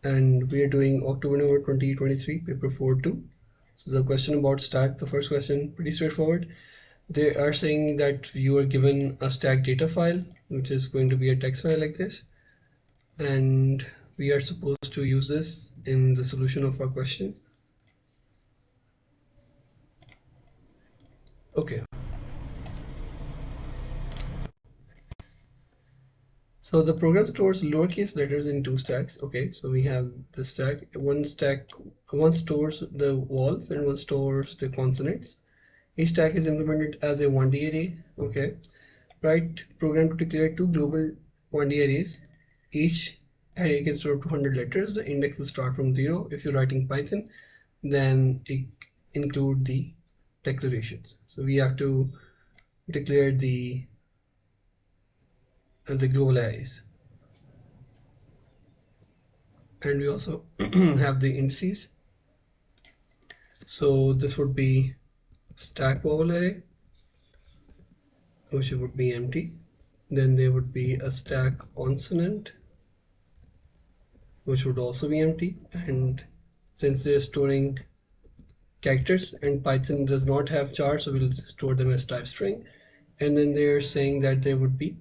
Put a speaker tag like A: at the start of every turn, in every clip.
A: and we are doing October, November 2023, paper 4-2. So the question about stack, the first question, pretty straightforward. They are saying that you are given a stack data file, which is going to be a text file like this, and we are supposed to use this in the solution of our question. Okay. So the program stores lowercase letters in two stacks. Okay, so we have the stack. One stores the walls and one stores the consonants. Each stack is implemented as a 1D array. Okay, write program to declare two global 1D arrays. Each array can store 200 letters. The index will start from 0. If you're writing Python, then include the declarations. So we have to declare the global arrays, and we also have the indices. So this would be stack vowel array, which would be empty. Then there would be a stack consonant, which would also be empty. And since they're storing characters and Python does not have chars, so we'll store them as type string. And then they're saying that there would be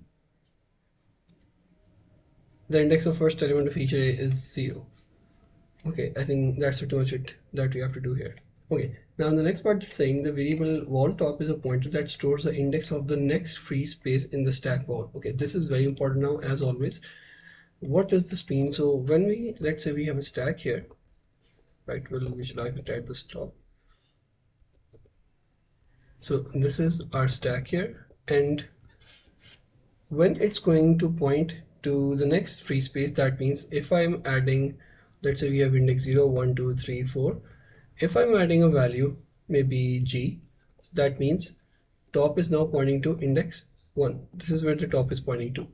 A: the index of first element of each array is 0. Okay, I think that's pretty much it that we have to do here. Okay, now in the next part it's saying the variable wall top is a pointer that stores the index of the next free space in the stack wall. Okay, this is very important now, as always. What does this mean? So when we, let's say we have a stack here, right, we'll visualize it at the top. So this is our stack here, and when it's going to point to the next free space, that means if I'm adding, let's say we have index 0, 1, 2, 3, 4. If I'm adding a value, maybe g, so that means top is now pointing to index 1. This is where the top is pointing to,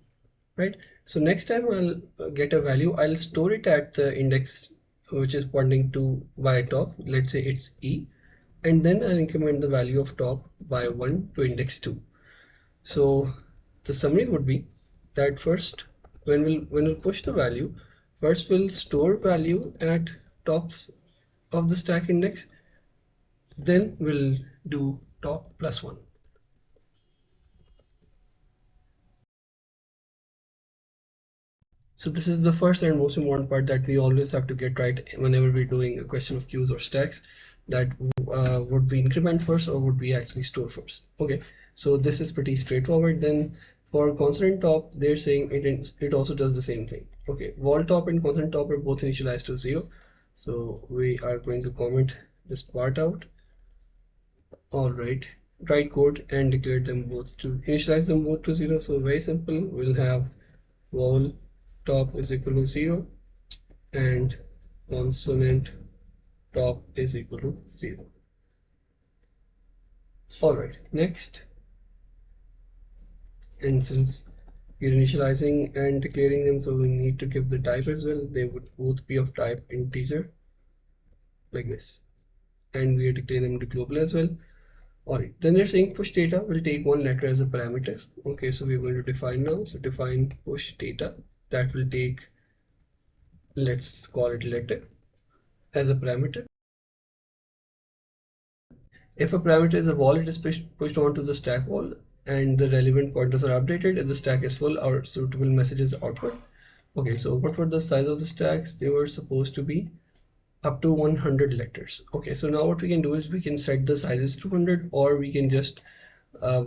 A: right? So next time I'll get a value, I'll store it at the index which is pointing to y top. Let's say it's e, and then I'll increment the value of top by 1 to index 2. So the summary would be that first, when we'll push the value, first we'll store value at tops of the stack index, then we'll do top plus 1. So this is the first and most important part that we always have to get right whenever we're doing a question of queues or stacks, that would we increment first or would we actually store first. Okay, so this is pretty straightforward. Then for consonant top, they're saying it also does the same thing. Okay, wall top and consonant top are both initialized to 0, so we are going to comment this part out. All right, write code and declare them both to initialize them both to 0. So very simple, we'll have wall top is equal to 0 and consonant top is equal to 0. All right, next, and since we're initializing and declaring them, so we need to give the type as well. They would both be of type integer like this, and we are declaring them to global as well. All right, then they're saying push data will take one letter as a parameter. Okay, so we're going to define now. So define push data, that will take, let's call it letter as a parameter. If a parameter is a wall, it is pushed onto the stack wall and the relevant pointers are updated. If the stack is full, our suitable message is output. Okay, so what were the size of the stacks? They were supposed to be up to 100 letters. Okay, so now what we can do is we can set the sizes to 100, or we can just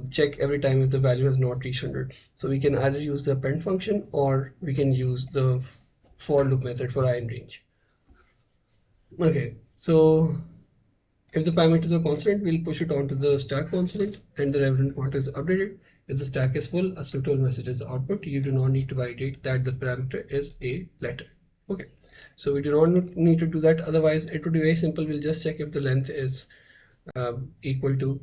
A: check every time if the value has not reached 100. So we can either use the append function or we can use the for loop method for I in range. Okay, so if the parameters are constant, we'll push it onto the stack constant and the relevant pointer is updated. If the stack is full, a suitable message is output. You do not need to validate that the parameter is a letter. Okay, so we do not need to do that. Otherwise, it would be very simple. We'll just check if the length is equal to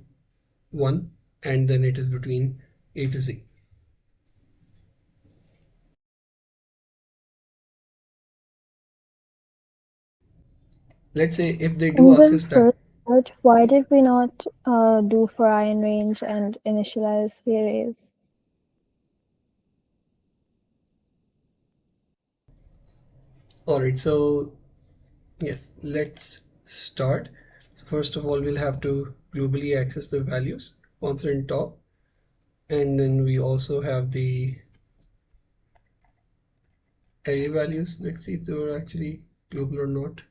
A: 1 and then it is between A to Z. Let's say if they do ask us that.
B: Why did we not do for I in range and initialize the arrays?
A: All right, so yes, let's start. So first of all, we'll have to globally access the values, constant top, and then we also have the array values. Let's see if they were actually global or not.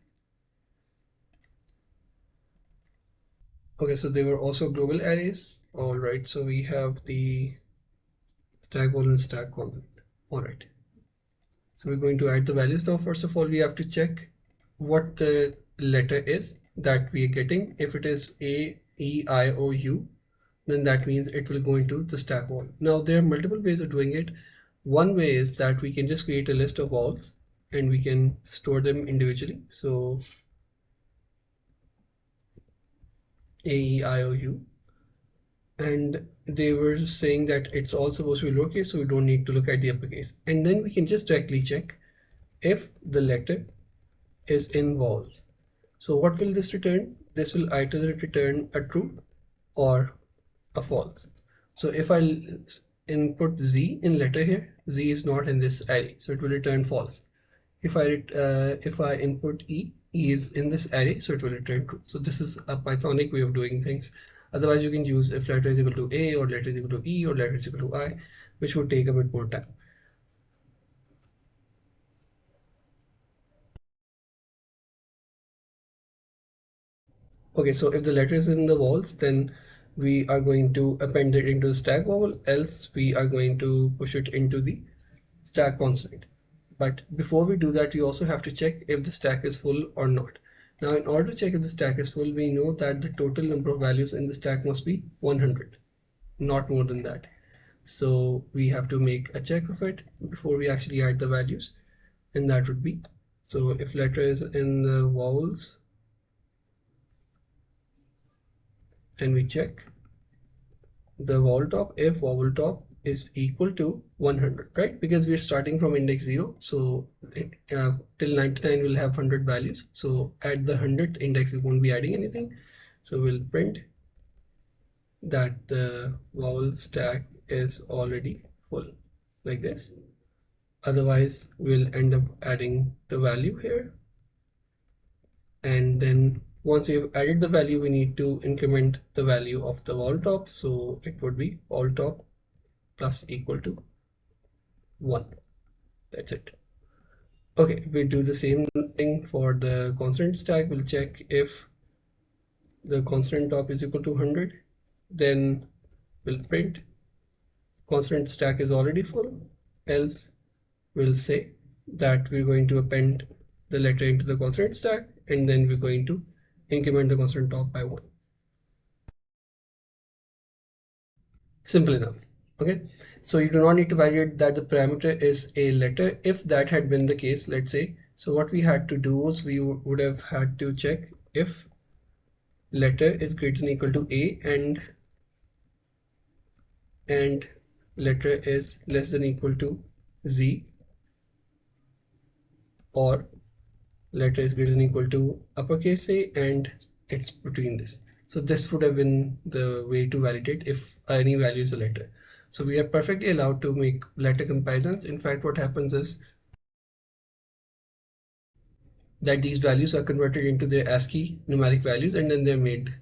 A: Okay, so they were also global arrays. All right, so we have the stack vol and stack constant. All right, so we're going to add the values now. First of all, we have to check what the letter is that we are getting. If it is A, E, I, or U, then that means it will go into the stack vol. Now there are multiple ways of doing it. One way is that we can just create a list of vols and we can store them individually. So A, E, I, O, U. And they were saying that it's all supposed to be lowercase, so we don't need to look at the uppercase. And then we can just directly check if the letter is in vols. So what will this return? This will either return a true or a false. So if I input Z in letter here, Z is not in this array, so it will return false. If I input E, E is in this array, so it will return true. So this is a Pythonic way of doing things. Otherwise, you can use if letter is equal to A or letter is equal to E or letter is equal to I, which would take a bit more time. Okay, so if the letter is in the vols, then we are going to append it into the stack vowel, else we are going to push it into the stack constant. But before we do that, we also have to check if the stack is full or not. Now, in order to check if the stack is full, we know that the total number of values in the stack must be 100, not more than that. So we have to make a check of it before we actually add the values, and that would be, so if letter is in the vowels and we check the vowel top, if vowel top is equal to 100, right? Because we're starting from index 0, so till 99 we'll have 100 values. So at the 100th index we won't be adding anything, so we'll print that the vowel stack is already full, like this. Otherwise we'll end up adding the value here, and then once we've added the value, we need to increment the value of the vowel top, so it would be vowel top plus equal to 1. That's it. Okay, we do the same thing for the constant stack. We'll check if the constant top is equal to 100, then we'll print constant stack is already full, else we'll say that we're going to append the letter into the constant stack, and then we're going to increment the constant top by 1. Simple enough. Okay, so you do not need to validate that the parameter is a letter. If that had been the case, let's say, so what we had to do was we would have had to check if letter is greater than equal to a and letter is less than equal to z, or letter is greater than equal to uppercase a and it's between this. So this would have been the way to validate if any value is a letter. So we are perfectly allowed to make letter comparisons. In fact, what happens is that these values are converted into their ASCII numeric values, and then they're made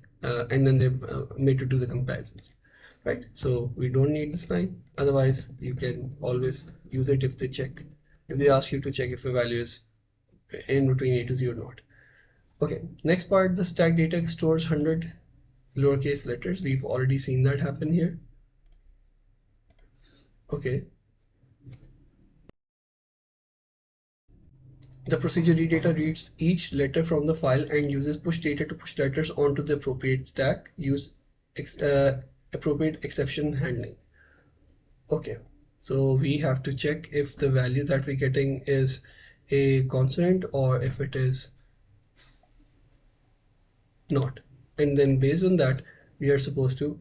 A: made to do the comparisons, right? So we don't need this line. Otherwise, you can always use it if they ask you to check if a value is in between A to Z or not. Okay, next part, the stack data stores 100 lowercase letters. We've already seen that happen here. Okay. The procedure read data reads each letter from the file and uses push data to push letters onto the appropriate stack. Use appropriate exception handling. Okay, so we have to check if the value that we're getting is a consonant or if it is not, and then based on that we are supposed to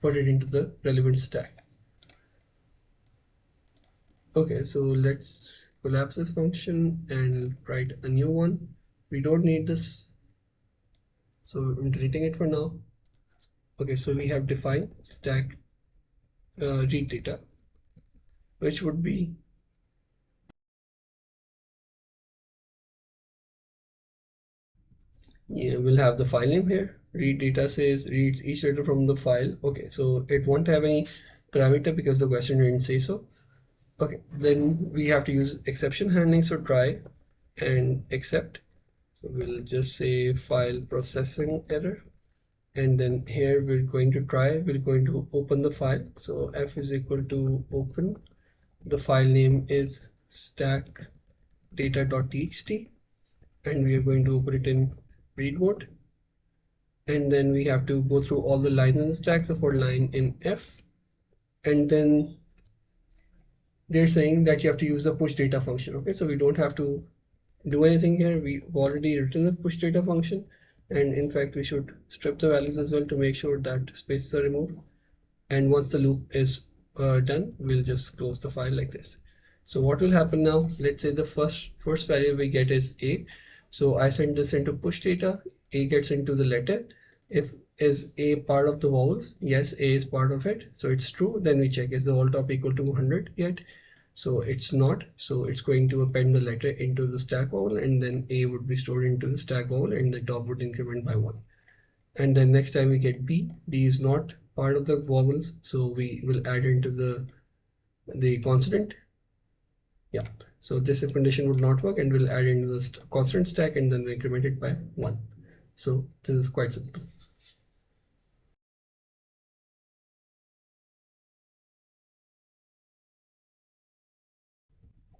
A: put it into the relevant stack. Okay, so let's collapse this function and write a new one. We don't need this, so I'm deleting it for now. Okay, so we have defined stack read data, which would be Yeah, we'll have the file name here. Read data says reads each letter from the file. Okay, so it won't have any parameter because the question didn't say so. Okay, then we have to use exception handling, so try and except. So we'll just say file processing error, and then here we're going to try, we're going to open the file. So f is equal to open. The file name is stack data.txt, and we are going to open it in read mode. And then we have to go through all the lines in the stack. So for line in F, and then they're saying that you have to use the push data function. Okay, so we don't have to do anything here. We've already written the push data function, and in fact we should strip the values as well to make sure that spaces are removed. And once the loop is done, we'll just close the file like this. So what will happen now, let's say the first value we get is a, so I send this into push data, a gets into the letter. If is a part of the vowels, yes, a is part of it, so it's true. Then we check, is the all top equal to 100 yet? So it's not, so it's going to append the letter into the stack vowel, and then a would be stored into the stack vowel, and the top would increment by 1. And then next time we get b is not part of the vowels, so we will add into the consonant. Yeah, so this if condition would not work, and we'll add into the consonant stack, and then we increment it by 1. So this is quite simple.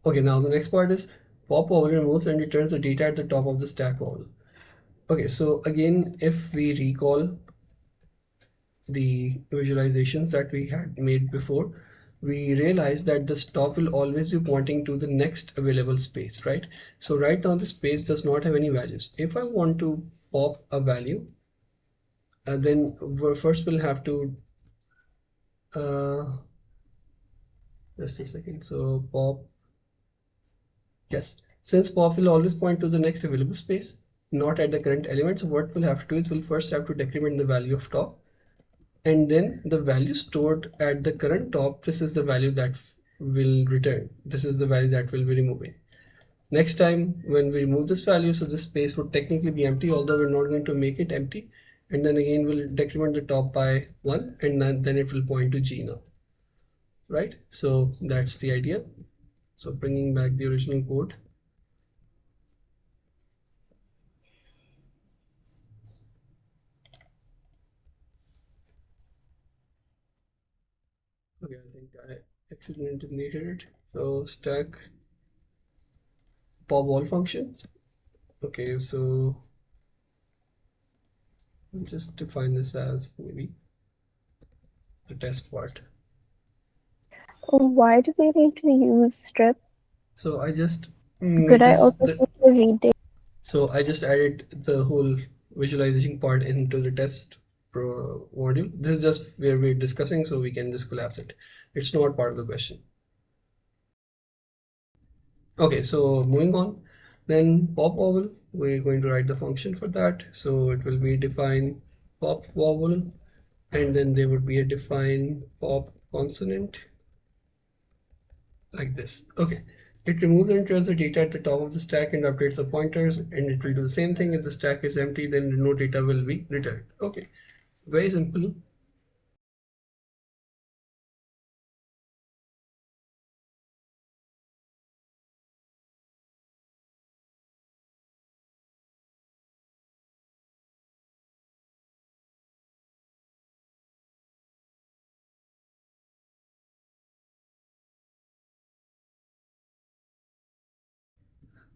A: Okay, now the next part is pop vowel removes and returns the data at the top of the stack vowel. Okay, so again, if we recall the visualizations that we had made before, we realize that the stop will always be pointing to the next available space, right? So right now the space does not have any values. If I want to pop a value, then first we'll have to uh, just a second. So pop, yes, since pop will always point to the next available space, not at the current element. So what we'll have to do is we'll first have to decrement the value of top, and then the value stored at the current top, this is the value that will return. This is the value that will be removing. Next time when we remove this value, so this space would technically be empty, although we're not going to make it empty. And then again we'll decrement the top by 1, and then it will point to G now, right? So that's the idea. So bringing back the original code. Okay, I think I accidentally deleted it. So stack pop all function. Okay, so we'll just define this as maybe the test part.
B: Why do we need to use strip?
A: So I just
B: Could
A: made
B: I
A: this
B: also use the read data?
A: so I just added the whole visualization part into the test pro module. This is just where we're discussing, so we can just collapse it. It's not part of the question. Okay, so moving on, then pop vowel, we're going to write the function for that. So it will be define pop vowel, and then there would be a define pop consonant like this. Okay, it removes and returns the data at the top of the stack and updates the pointers, and it will do the same thing. If the stack is empty, then no data will be returned. Okay, very simple.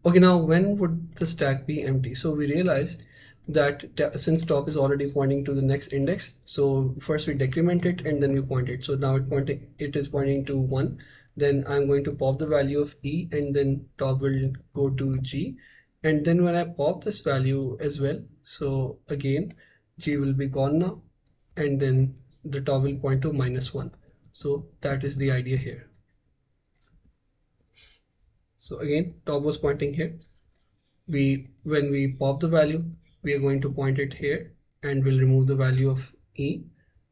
A: Okay, now when would the stack be empty? So we realized that since top is already pointing to the next index, so first we decrement it and then we point it. So now it is pointing to 1. Then I'm going to pop the value of E, and then top will go to G. And then when I pop this value as well, so again G will be gone now, and then the top will point to -1. So that is the idea here. So again, top was pointing here. When we pop the value, we are going to point it here, and we'll remove the value of E.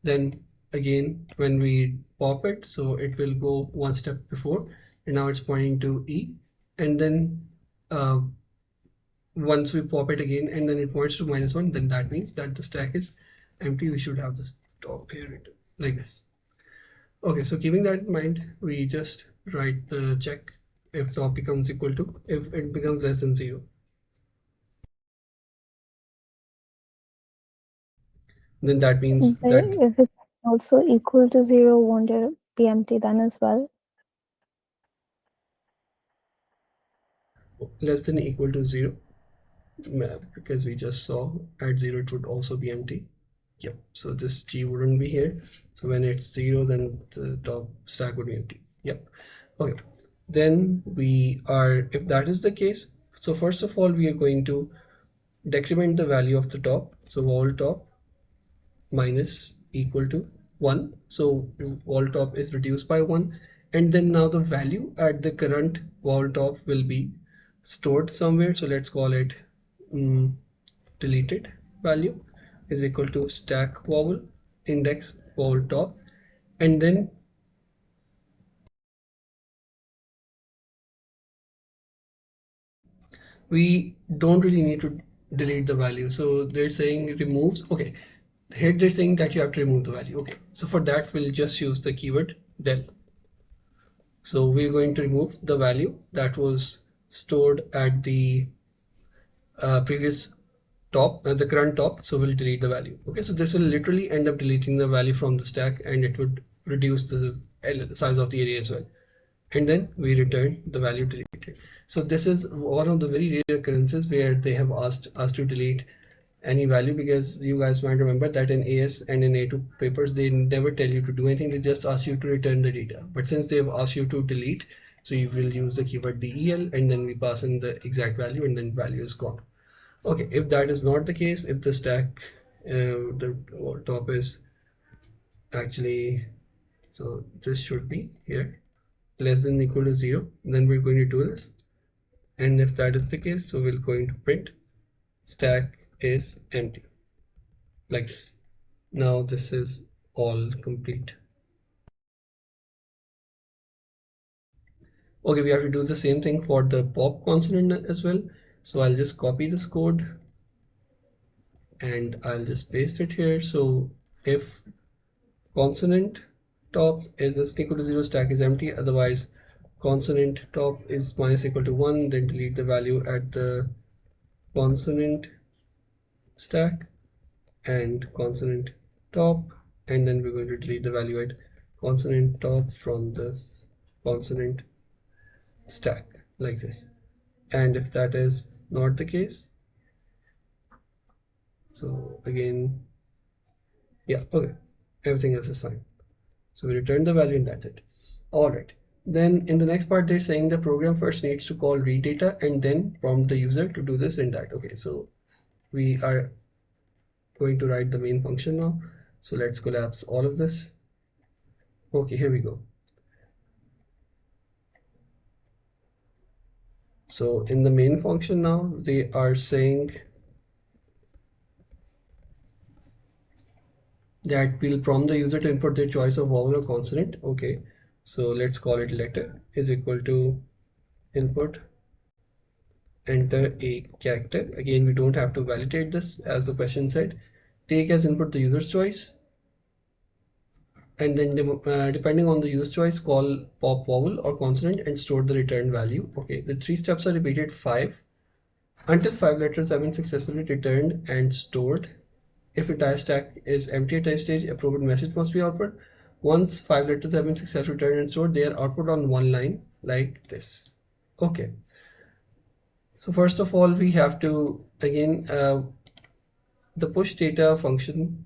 A: Then again, when we pop it, so it will go one step before, and now it's pointing to E. And then once we pop it again and then it points to -1, then that means that the stack is empty. We should have this top here written like this. Okay, so keeping that in mind, we just write the check if top becomes equal to, if it becomes less than 0. Then that means
B: But
A: that
B: if it's also equal to 0, won't it be empty then as well?
A: less than equal to 0, because we just saw at 0 it would also be empty. Yep, so this G wouldn't be here. So when it's 0, then the top stack would be empty. Yep. Okay, then we are, if that is the case, so first of all we are going to decrement the value of the top. So wall top minus equal to 1, so wall top is reduced by 1, and then now the value at the current wall top will be stored somewhere. So let's call it deleted value is equal to stack vowel index vowel top, and then we don't really need to delete the value. So they're saying removes. Okay, here they're saying that you have to remove the value. Okay, so for that we'll just use the keyword del. So we're going to remove the value that was stored at the previous top, the current top. So we'll delete the value. Okay, so this will literally end up deleting the value from the stack, and it would reduce the size of the array as well. And then we return the value deleted. So this is one of the very rare occurrences where they have asked us to delete any value, because you guys might remember that in AS and in A2 papers they never tell you to do anything, they just ask you to return the data. But since they have asked you to delete, so you will use the keyword del, and then we pass in the exact value, and then value is gone. Okay, if that is not the case, if the stack the top is actually, so this should be here less than equal to 0, then we're going to do this. And if that is the case, so we're going to print stack is empty like this. Now this is all complete. Okay, we have to do the same thing for the pop consonant as well. So I'll just copy this code and I'll just paste it here. So if consonant top is less than equal to 0, stack is empty. Otherwise consonant top is minus equal to 1, then delete the value at the consonant stack and consonant top, and then we're going to delete the value at consonant top from this consonant stack like this. And if that is not the case, so again, yeah, okay, everything else is fine. So we return the value and that's it. All right, then in the next part they're saying the program first needs to call read data and then prompt the user to do this and that. Okay, so we are going to write the main function now. So let's collapse all of this. Okay, here we go. So in the main function now, they are saying that we'll prompt the user to input their choice of vowel or consonant. Okay, so let's call it letter is equal to input, enter a character. Again, we don't have to validate this, as the question said. Take as input the user's choice, and then depending on the user choice, call pop vowel or consonant and store the returned value. Okay, the 3 steps are repeated 5 until 5 letters have been successfully returned and stored. If entire stack is empty at any stage, appropriate message must be output. Once 5 letters have been successfully returned and stored, they are output on one line like this. Okay, so first of all we have to again the push data function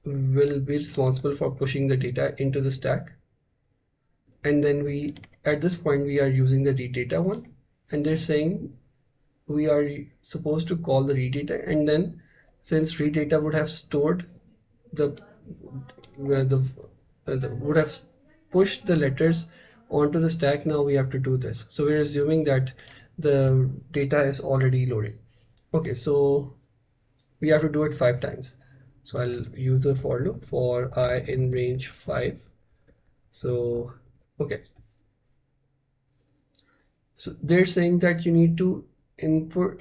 A: will be responsible for pushing the data into the stack, and then we at this point we are using the read data one, and they're saying we are supposed to call the read data, and then since read data would have stored the where the would have pushed the letters onto the stack, now we have to do this. So we're assuming that the data is already loaded. Okay, so we have to do it 5 times. So I'll use a for loop for I in range 5. So okay, so they're saying that you need to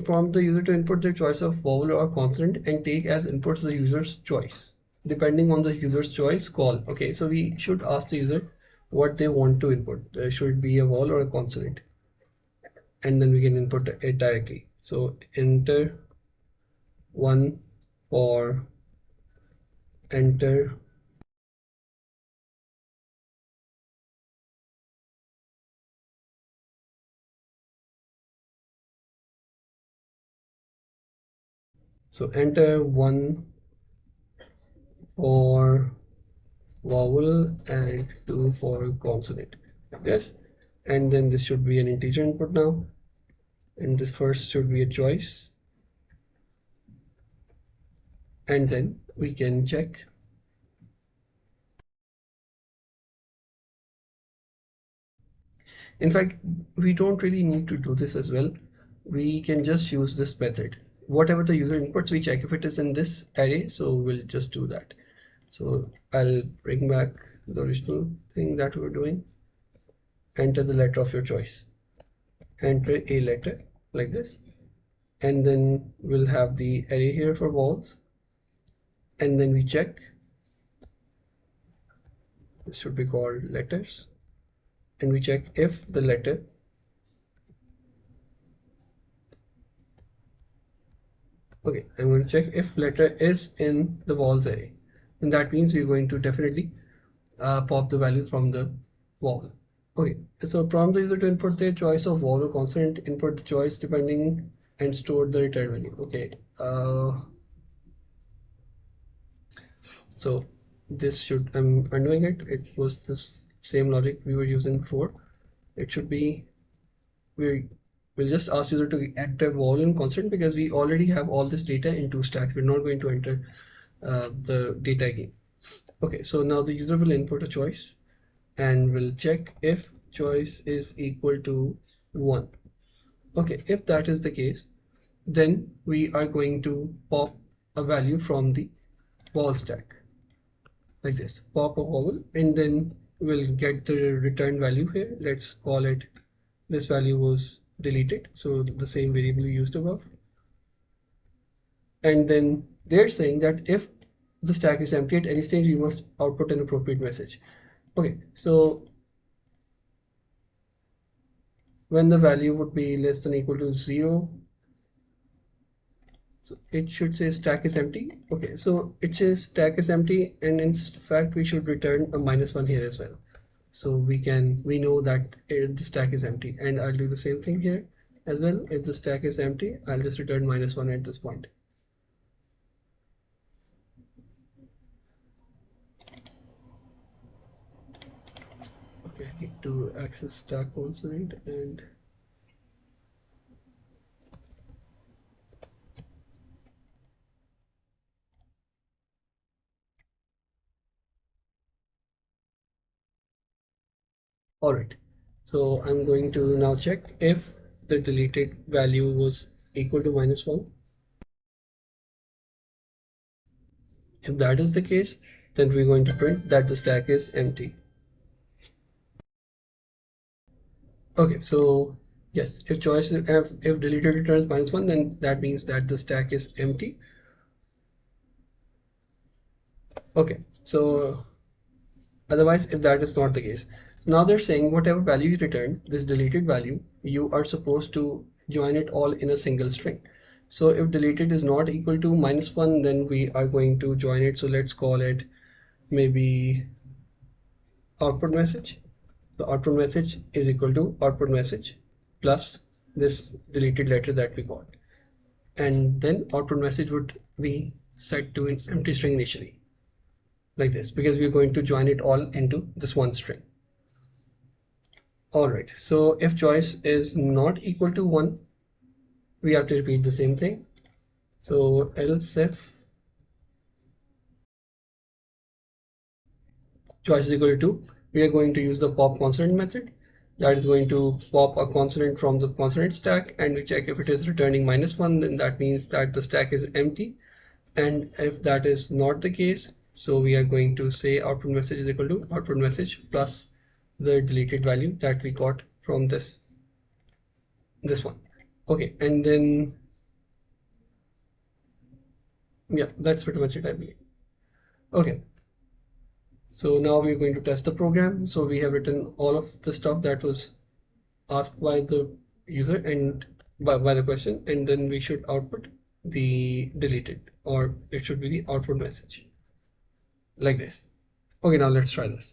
A: prompt the user to input their choice of vowel or consonant and take as inputs the user's choice. Depending on the user's choice, call. Okay, so we should ask the user what they want to input. Should it be a vowel or a consonant? And then we can input it directly. So enter 1 for enter. So enter 1 for vowel and 2 for consonant, like this. And then this should be an integer input now. And this first should be a choice. And then we can check. In fact, we don't really need to do this as well. We can just use this method. Whatever the user inputs, we check if it is in this array. So we'll just do that. So I'll bring back the original thing that we were doing. Enter the letter of your choice. Enter a letter like this. And then we'll have the array here for vowels. And then we check. This should be called letters. And we check if the letter okay, I'm going to check if letter is in the vowels array. And that means we're going to definitely pop the value from the vowel. Okay, so prompt the user to input their choice of vowel or consonant, input the choice depending and store the return value. Okay, so this should, I'm undoing it. It was this same logic we were using before. It should be, we'll just ask user to enter vowel and consonant because we already have all this data in two stacks. We're not going to enter the data again. Okay, so now the user will input a choice and we'll check if choice is equal to 1. Okay, if that is the case, then we are going to pop a value from the vowel stack like this, pop a vowel, and then we'll get the return value here. Let's call it, this value was deleted, so the same variable we used above. And then they're saying that if the stack is empty at any stage, you must output an appropriate message. Okay, so when the value would be less than or equal to 0, so it should say stack is empty. Okay, so it says stack is empty, and in fact we should return a -1 here as well. So we know that the stack is empty, and I'll do the same thing here as well. If the stack is empty, I'll just return -1 at this point. Okay, I need to access stack consonant, and all right, so I'm going to now check if the deleted value was equal to -1. If that is the case, then we're going to print that the stack is empty. Okay, so yes, if if deleted returns -1, then that means that the stack is empty. Okay, so otherwise, if that is not the case, now they're saying whatever value you return, this deleted value, you are supposed to join it all in a single string. So if deleted is not equal to -1, then we are going to join it. So let's call it maybe output message. The output message is equal to output message plus this deleted letter that we got. And then output message would be set to an empty string initially, like this, because we're going to join it all into this one string. All right, so if choice is not equal to 1, we have to repeat the same thing. So else if choice is equal to 2, we are going to use the pop consonant method. That is going to pop a consonant from the consonant stack, and we check if it is returning -1, then that means that the stack is empty. And if that is not the case, so we are going to say output message is equal to output message plus the deleted value that we got from this one. Okay, and then yeah, that's pretty much it, I believe. Okay, so now we're going to test the program. So we have written all of the stuff that was asked by the user and by the question, and then we should output the deleted, or it should be the output message like this. Okay, now let's try this.